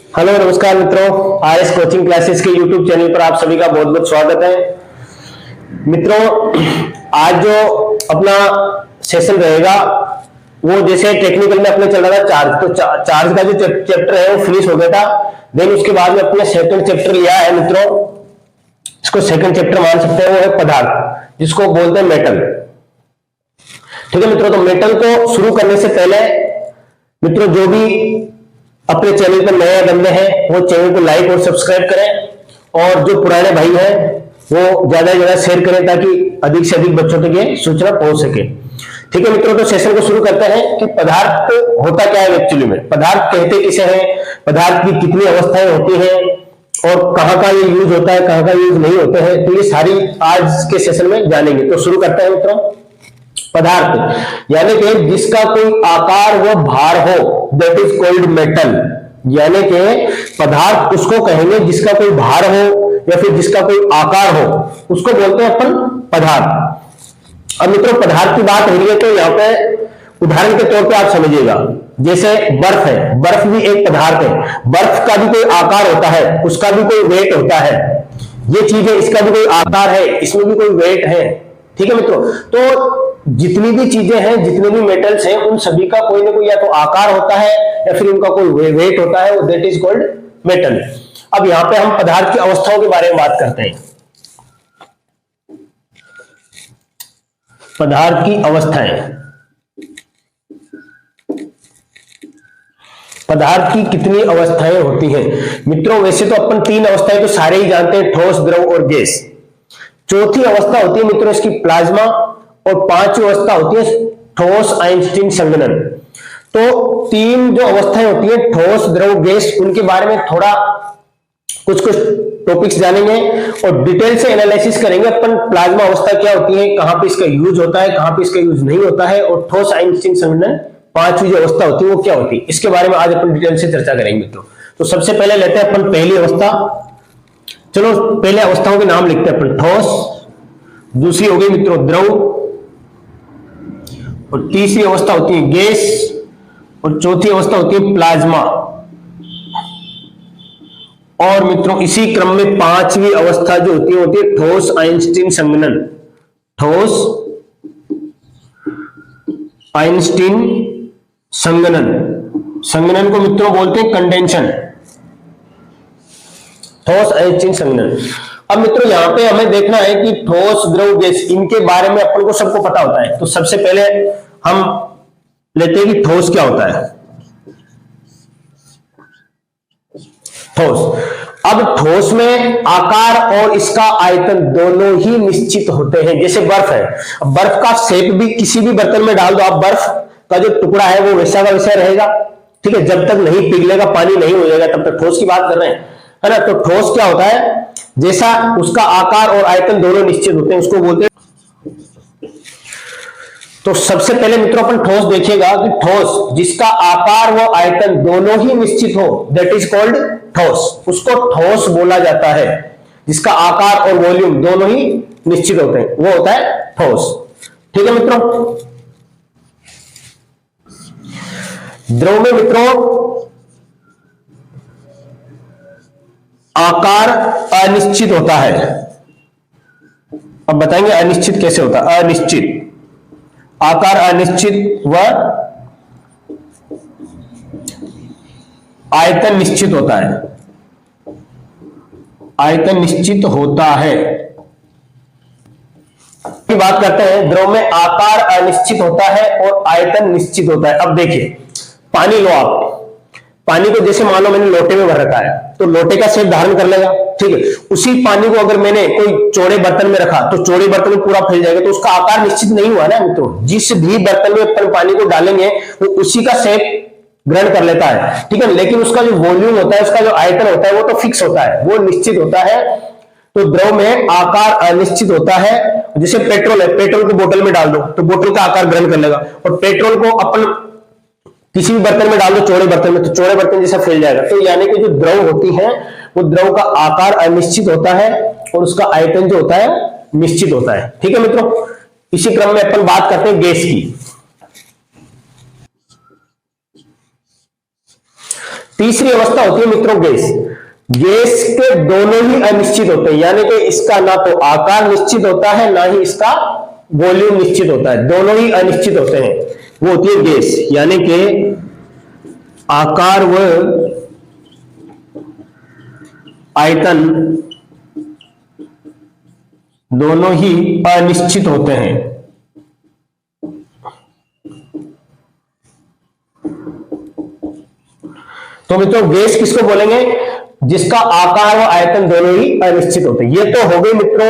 Hello नमस्कार मित्रों, RS coaching classes के यूट्यूब चैनल पर आप सभी का बहुत बहुत स्वागत है। मित्रों, आज जो अपना सेशन रहेगा वो जैसे टेक्निकल में अपने चल रहा था चार्ज, तो चार्ज का जो चैप्टर है वो फिनिश हो गया था। देन उसके बाद में अपने सेकंड चैप्टर लिया है मित्रों, इसको सेकंड चैप्टर मान सकते हैं, वो है पदार्थ, जिसको बोलते हैं मेटल। ठीक है मित्रों, तो मेटल को शुरू करने से पहले मित्रों जो भी अपने चैनल पर नए बंदे हैं वो चैनल को लाइक और सब्सक्राइब करें, और जो पुराने भाई हैं वो ज्यादा से ज्यादा शेयर करें ताकि अधिक से अधिक बच्चों तक ये सूचना पहुंच सके। ठीक है मित्रों, तो सेशन को शुरू करते हैं कि पदार्थ होता क्या है एक्चुअली में, पदार्थ कहते किसे हैं, पदार्थ की कितनी अवस्थाएं होती हैं और कहाँ का ये यूज होता है, कहाँ का यूज नहीं होता है, तो ये सारी आज के सेशन में जानेंगे। तो शुरू करते हैं मित्रों। पदार्थ यानी कि जिसका कोई आकार व भार हो, दैट इज कॉल्ड मेटल। यानी कि पदार्थ उसको कहेंगे जिसका कोई भार हो या फिर जिसका कोई आकार हो, उसको बोलते हैं अपन पदार्थ। अब मित्रों पदार्थ की बात हो रही है तो यहाँ पे उदाहरण के तौर पे आप समझिएगा, जैसे बर्फ है, बर्फ भी एक पदार्थ है, बर्फ का भी कोई आकार होता है, उसका भी कोई वेट होता है। ये चीज है, इसका भी कोई आकार है, इसमें भी कोई वेट है। ठीक है मित्रों, तो जितनी भी चीजें हैं, जितने भी मेटल्स हैं, उन सभी का कोई ना कोई या तो आकार होता है या फिर उनका कोई वेट होता है, वो दैट इज कॉल्ड मेटल। अब यहां पे हम पदार्थ की अवस्थाओं के बारे में बात करते हैं। पदार्थ की अवस्थाएं, पदार्थ की कितनी अवस्थाएं होती हैं मित्रों? वैसे तो अपन तीन अवस्थाएं तो सारे ही जानते हैं, ठोस, द्रव और गैस। चौथी अवस्था होती है मित्रों इसकी प्लाज्मा, और पांचवी अवस्था होती है ठोस आइंस्टीन संघनन। तो तीन जो अवस्थाएं होती है ठोस, द्रव, गैस, उनके बारे में थोड़ा कुछ टॉपिक्स जानेंगे और डिटेल से एनालिसिस करेंगे अपन। प्लाज्मा अवस्था क्या होती है, कहां पे इसका यूज होता है, कहां पे इसका यूज नहीं होता है, और ठोस आइंस्टीन संघनन पांचवी जो अवस्था होती है वो क्या होती है, इसके बारे में आज अपन डिटेल से चर्चा करेंगे मित्रों। तो सबसे पहले लेते हैं अपन पहली अवस्था। चलो पहले अवस्थाओं के नाम लिखते हैं अपन। ठोस, दूसरी हो गई मित्रों द्रव, और तीसरी अवस्था होती है गैस, और चौथी अवस्था होती है प्लाज्मा। और मित्रों इसी क्रम में पांचवी अवस्था जो होती है ठोस आइंस्टीन संघनन। ठोस आइंस्टीन संघनन, संघनन को मित्रों बोलते हैं कंडेंशन। ठोस आइंस्टीन संघनन। अब मित्रों यहां पे हमें देखना है कि ठोस, द्रव, गैस, इनके बारे में अपन को सबको पता होता है। तो सबसे पहले हम लेते हैं कि ठोस क्या होता है। ठोस, अब ठोस में आकार और इसका आयतन दोनों ही निश्चित होते हैं। जैसे बर्फ है, बर्फ का शेप भी किसी भी बर्तन में डाल दो आप, बर्फ का जो टुकड़ा है वो वैसा का वैसा रहेगा। ठीक है, जब तक नहीं पिघलेगा, पानी नहीं हो जाएगा, तब तक ठोस की बात कर रहे हैं, है ना। तो ठोस क्या होता है, जैसा उसका आकार और आयतन दोनों निश्चित होते हैं, उसको बोलते हैं। तो सबसे पहले मित्रों अपन ठोस देखिएगा कि ठोस जिसका आकार व आयतन दोनों ही निश्चित हो, दैट इज कॉल्ड ठोस। उसको ठोस बोला जाता है, जिसका आकार और वॉल्यूम दोनों ही निश्चित होते हैं, वो होता है ठोस। ठीक है मित्रों। द्रव में मित्रों आकार अनिश्चित होता है। अब बताएंगे अनिश्चित कैसे होता है। अनिश्चित, आकार अनिश्चित व आयतन निश्चित होता है। आयतन निश्चित होता है की बात करते हैं। द्रव में आकार अनिश्चित होता है और आयतन निश्चित होता है। अब देखिए, पानी लो आप, पानी को जैसे मान लो मैंने लोटे में भर रखा है, तो लोटे का शेप धारण कर लेगा। ठीक है, उसी पानी को अगर मैंने कोई चौड़े बर्तन में रखा तो चौड़े बर्तन में पूरा फैल जाएगा, तो उसका आकार निश्चित नहीं हुआ ना मित्रों। जिस भी बर्तन में अपन पानी को डालेंगे वो उसी का शेप ग्रहण कर लेता है। ठीक है, लेकिन उसका जो वॉल्यूम होता है, उसका जो आयतन होता है, वो तो फिक्स होता है, वो निश्चित होता है। तो द्रव में आकार अनिश्चित होता है। जैसे पेट्रोल है, पेट्रोल को बोतल में डाल दो तो बोतल का आकार ग्रहण कर लेगा, और पेट्रोल को अपन किसी भी बर्तन में डाल दो, चौड़े बर्तन में, तो चौड़े बर्तन जैसा फैल जाएगा। तो यानी कि जो द्रव होती है वो द्रव का आकार अनिश्चित होता है और उसका आयतन जो होता है निश्चित होता है। ठीक है मित्रों, इसी क्रम में अपन बात करते हैं गैस की। तीसरी अवस्था होती है मित्रों गैस। गैस के दोनों ही अनिश्चित होते हैं, यानी कि इसका ना तो आकार निश्चित होता है ना ही इसका वॉल्यूम निश्चित होता है, दोनों ही अनिश्चित होते हैं। वो होती है गैस, यानी कि आकार व आयतन दोनों ही अनिश्चित होते हैं। तो मित्रों गैस किसको बोलेंगे? जिसका आकार व आयतन दोनों ही अनिश्चित होते हैं। ये तो हो गई मित्रों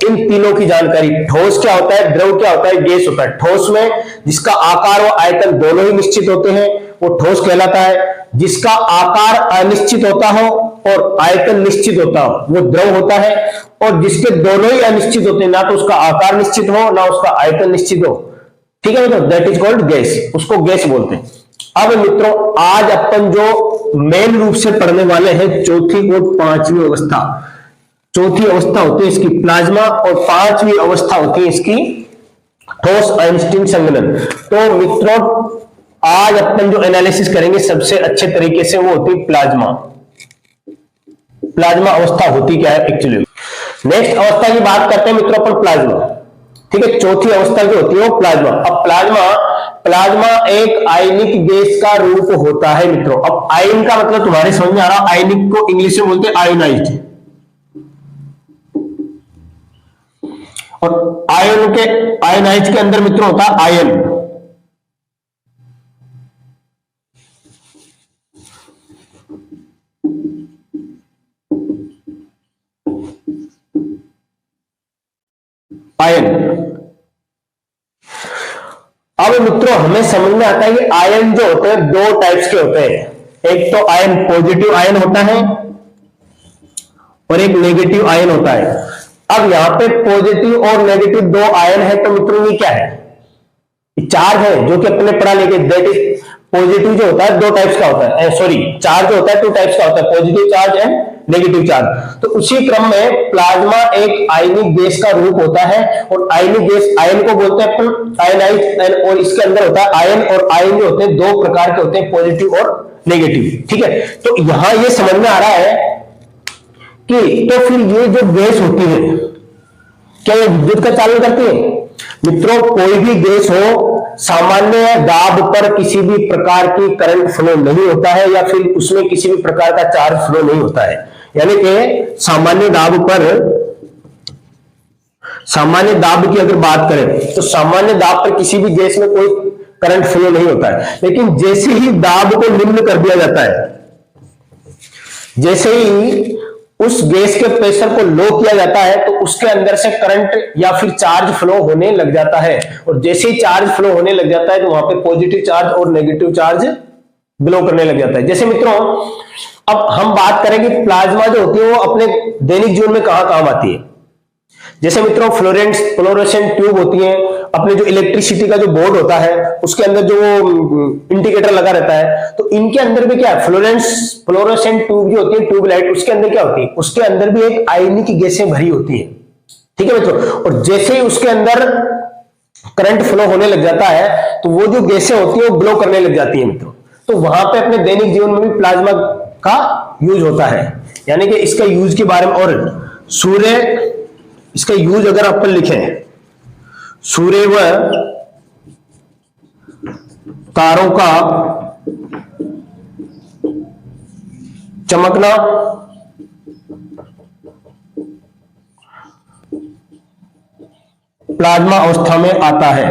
इन तीनों की जानकारी। ठोस क्या होता है, द्रव क्या होता है, गैस होता है। ठोस में जिसका आकार व आयतन दोनों ही निश्चित होते हैं वो ठोस कहलाता है। जिसका आकार अनिश्चित होता हो और आयतन निश्चित होता हो वो द्रव होता है। और जिसके दोनों ही अनिश्चित होते हैं, ना तो उसका आकार निश्चित हो ना उसका आयतन निश्चित हो, ठीक है मित्रों, दैट इज कॉल्ड गैस, उसको गैस बोलते हैं। अब मित्रों आज अपन जो मेन रूप से पढ़ने वाले हैं चौथी और पांचवी अवस्था। चौथी अवस्था होती है इसकी प्लाज्मा और पांचवी अवस्था होती है इसकी ठोस आइंस्टीन संघनन। तो मित्रों आज अपन जो एनालिसिस करेंगे सबसे अच्छे तरीके से वो होती है प्लाज्मा। प्लाज्मा अवस्था होती क्या है एक्चुअली। नेक्स्ट अवस्था की बात करते हैं मित्रों अपन प्लाज्मा, ठीक है। चौथी अवस्था जो होती है वो प्लाज्मा। अब प्लाज्मा एक आयनिक गैस का रूप होता है मित्रों। अब आयन का मतलब तुम्हारे समझ में आ रहा, आयनिक को इंग्लिश में बोलते हैं आयोनाइज्ड। और आयोनाइज्ड के अंदर मित्रों होता है आयन। आयन। अब मित्रों हमें समझ में आता है कि आयन जो होते हैं दो टाइप्स के होते हैं। एक तो आयन पॉजिटिव आयन होता है और एक नेगेटिव आयन होता है। अब यहां पे पॉजिटिव और नेगेटिव दो आयन है, तो मित्रों ये क्या है? चार्ज है जो कि अपने पढ़ा लेंगे। दैट इज पॉजिटिव जो होता है दो टाइप्स का होता है, सॉरी चार्ज जो होता है टू टाइप्स का होता है, positive charge and negative charge. तो उसी क्रम में प्लाज्मा एक आयनिक गैस का रूप होता है और आयनिक गैस आयन को बोलते हैं अपन आयनाइज्ड, और इसके अंदर होता है आयन। और आयन जो होते हैं दो प्रकार के होते हैं, पॉजिटिव और नेगेटिव, ठीक है। तो यहां ये समझ में आ रहा है कि तो फिर ये जो गैस होती है क्या ये विद्युत का चालन करती है? मित्रों कोई भी गैस हो सामान्य दाब पर किसी भी प्रकार की करंट फ्लो नहीं होता है या फिर उसमें किसी भी प्रकार का चार्ज फ्लो नहीं होता है। यानी कि सामान्य दाब की अगर बात करें तो सामान्य दाब पर किसी भी गैस में कोई करंट फ्लो नहीं होता है। लेकिन जैसे ही दाब को निम्न कर दिया जाता है, जैसे ही उस गैस के प्रेशर को लो किया जाता है तो उसके अंदर से करंट या फिर चार्ज फ्लो होने लग जाता है। और जैसे ही चार्ज फ्लो होने लग जाता है तो वहां पे पॉजिटिव चार्ज और नेगेटिव चार्ज ब्लो करने लग जाता है। जैसे मित्रों अब हम बात करें कि प्लाज्मा जो होती है वो अपने दैनिक जीवन में कहां काम आती है। जैसे मित्रों फ्लोरोसेंट ट्यूब होती है, अपने जो इलेक्ट्रिसिटी का जो बोर्ड होता है उसके अंदर जो इंडिकेटर लगा रहता है, तो इनके अंदर भी क्या है, फ्लोरोसेंट ट्यूब जो होती है ट्यूबलाइट, उसके अंदर क्या होती है, उसके अंदर भी एक आयनिक गैसें भरी होती है, ठीक है मित्रों। और जैसे ही उसके अंदर करंट फ्लो होने लग जाता है तो वो जो गैसें होती है वो ब्लो करने लग जाती है मित्रों। तो वहां पे अपने दैनिक जीवन में भी प्लाज्मा का यूज होता है। यानी कि इसका यूज के बारे में, और सूर्य इसका यूज अगर अपन लिखें, सूर्य व तारों का चमकना प्लाज्मा अवस्था में आता है।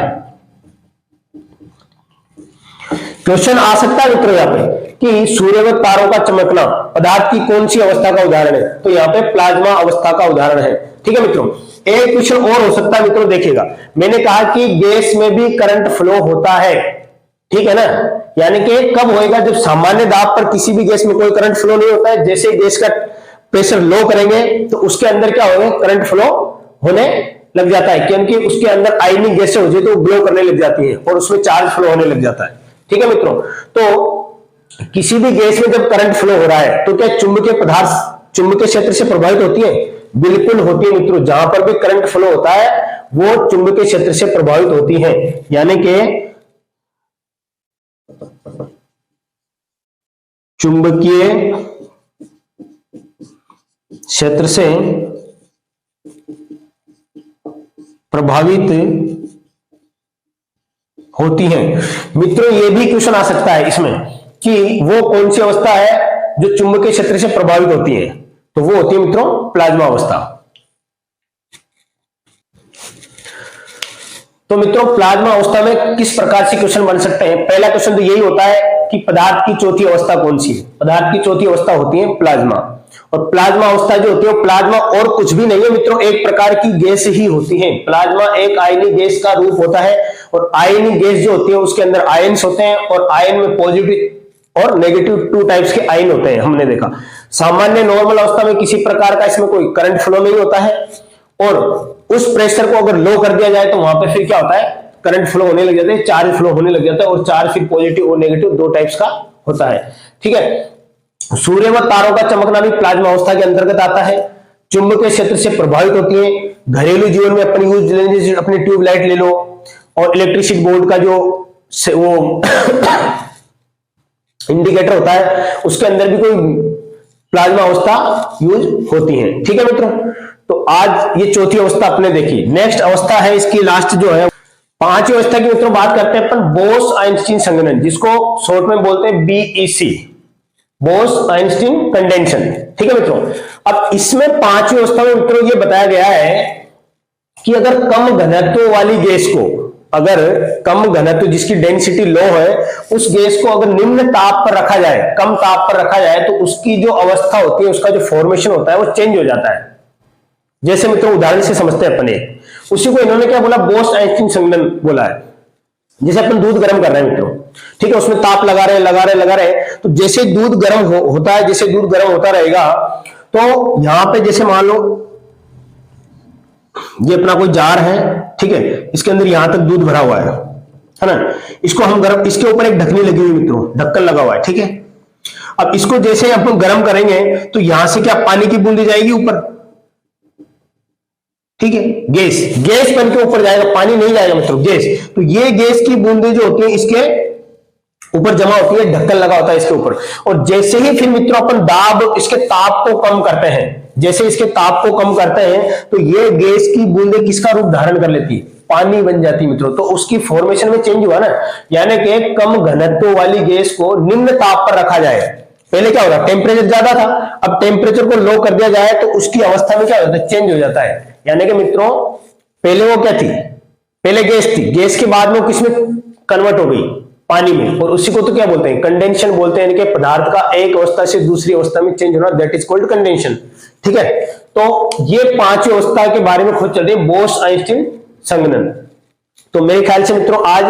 क्वेश्चन आ सकता है मित्रों यहाँ पे कि सूर्य व तारों का चमकना पदार्थ की कौन सी अवस्था का उदाहरण है, तो यहाँ पे प्लाज्मा अवस्था का उदाहरण है, ठीक है मित्रों। एक क्वेश्चन और हो सकता है मित्रों, देखिएगा मैंने कहा कि गैस में भी करंट फ्लो होता है, ठीक है ना। यानी कि कब होएगा, जब सामान्य दाब पर किसी भी गैस में कोई करंट फ्लो नहीं होता है, जैसे गैस का प्रेशर लो करेंगे तो उसके अंदर क्या होगा, करंट फ्लो होने लग जाता है, क्योंकि उसके अंदर आयनिक गैसें हो जाती है तो ग्लो करने लग जाती है और उसमें चार्ज फ्लो होने लग जाता है, ठीक है मित्रों। तो किसी भी गैस में जब करंट फ्लो हो रहा है तो क्या चुंबकीय पदार्थ चुंबकीय क्षेत्र से प्रभावित होती है? बिल्कुल होती है मित्रों। जहां पर भी करंट फ्लो होता है वो चुंबकीय क्षेत्र से प्रभावित होती है। यानी कि चुंबकीय क्षेत्र से प्रभावित होती हैं। मित्रों ये भी क्वेश्चन आ सकता है इसमें कि वो कौन सी अवस्था है जो चुंबकीय क्षेत्र से प्रभावित होती है, तो वो होती है मित्रों प्लाज्मा अवस्था। तो मित्रों प्लाज्मा अवस्था में किस प्रकार से क्वेश्चन बन सकते हैं? पहला क्वेश्चन तो यही होता है कि पदार्थ की चौथी अवस्था कौन सी है? पदार्थ की चौथी अवस्था होती है प्लाज्मा। और प्लाज्मा अवस्था जो होती है प्लाज्मा और कुछ भी नहीं है मित्रों, एक प्रकार की गैस ही होती है। प्लाज्मा एक आयनी गैस का रूप होता है और आयनी गैस जो होती है उसके अंदर आयन्स होते हैं और आयन में पॉजिटिव और नेगेटिव 2 टाइप्स के आयन होते हैं। हमने देखा सामान्य नॉर्मल अवस्था में किसी प्रकार का इसमें कोई करंट फ्लो नहीं होता है और उस प्रेशर को अगर लो कर दिया जाए तो वहां पे फिर क्या होता है, करंट फ्लो होने लग जाता है, चार्ज फ्लो होने लग जाता है और चार्ज फिर पॉजिटिव और नेगेटिव 2 टाइप्स का होता है। ठीक है, सूर्य व तारों का चमकना भी प्लाज्मा अवस्था के अंतर्गत आता है। चुंबकीय क्षेत्र से प्रभावित होती है। घरेलू जीवन में अपनी यूज जैसे अपनी ट्यूबलाइट ले लो और इलेक्ट्रिसिटी बोर्ड का जो वो इंडिकेटर होता है उसके अंदर भी कोई प्लाज्मा अवस्था यूज होती है। ठीक है मित्रों, तो आज ये चौथी अवस्था आपने देखी। नेक्स्ट अवस्था है इसकी लास्ट जो है 5वीं अवस्था की मित्रों बात करते हैं अपन बोस आइंस्टीन संघनन, जिसको शॉर्ट में बोलते हैं बीईसी, बोस आइंस्टीन कंडेंशन। ठीक है मित्रों, अब इसमें 5वीं अवस्था में मित्रों ये बताया गया है कि अगर कम घनत्व वाली गैस को, अगर कम घनत्व जिसकी डेंसिटी लो है उस गैस को अगर निम्न ताप पर रखा जाए, कम ताप पर रखा जाए तो उसकी जो अवस्था होती है, उसका जो फॉर्मेशन होता है वो चेंज हो जाता है। जैसे मित्रों उदाहरण से समझते हैं अपन एक, उसी को इन्होंने क्या बोला, बोस आइंस्टीन संघनन बोला है। जैसे अपन दूध गर्म कर रहे हैं मित्रों, ठीक है, उसमें ताप लगा रहे, तो जैसे दूध गर्म होता है, जैसे दूध गर्म होता रहेगा तो यहां पे जैसे मान लो ये अपना कोई जार है, ठीक है, इसके अंदर यहां तक दूध भरा हुआ है ना, इसको हम गर्म, इसके ऊपर एक ढकनी लगी हुई मित्रों, ढक्कन लगा हुआ है। ठीक है, अब इसको जैसे अपन गर्म करेंगे तो यहां से क्या पानी की बूंदी जाएगी ऊपर, ठीक है, गैस बन के ऊपर जाएगा, पानी नहीं जाएगा मित्रों, गैस। तो ये गैस की बूंदें जो होती है इसके ऊपर जमा होती है, ढक्कन लगा होता है इसके ऊपर। और जैसे ही फिर मित्रों अपन दाब इसके ताप को कम करते हैं, जैसे इसके ताप को कम करते हैं तो ये गैस की बूंदें किसका रूप धारण कर लेती है, पानी बन जाती है मित्रों। तो उसकी फॉर्मेशन में चेंज हुआ ना, यानी कि कम घनत्व वाली गैस को निम्न ताप पर रखा जाए, पहले क्या होगा, टेम्परेचर ज्यादा था, अब टेम्परेचर को लो कर दिया जाए तो उसकी अवस्था में क्या होता है, चेंज हो जाता है। यानी कि मित्रों पहले वो क्या थी, पहले गैस थी, गैस के बाद में किसमें कन्वर्ट हो गई, पानी में, और उसी को तो क्या बोलते हैं, कंडेंशन बोलते हैं। यानी कि पदार्थ का एक अवस्था से दूसरी अवस्था में चेंज होना, दैट इज कॉल्ड कंडेंशन। ठीक है, तो ये 5वीं अवस्था के बारे में खुद चल रही है, बोस आइंस्टीन संघनन। तो मेरे ख्याल से मित्रों आज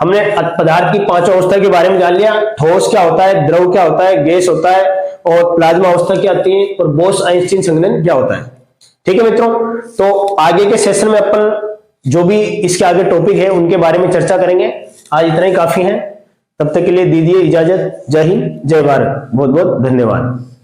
हमने पदार्थ की 5 अवस्था के बारे में जान लिया, ठोस क्या होता है, द्रव क्या होता है, गैस होता है, और प्लाज्मा अवस्था क्या आती है, और बोस आइंस्टीन संघनन क्या होता है। ठीक है मित्रों, तो आगे के सेशन में अपन जो भी इसके आगे टॉपिक है उनके बारे में चर्चा करेंगे। आज इतना ही काफी है, तब तक के लिए दीजिए इजाजत। जय हिंद, जय भारत, बहुत बहुत धन्यवाद।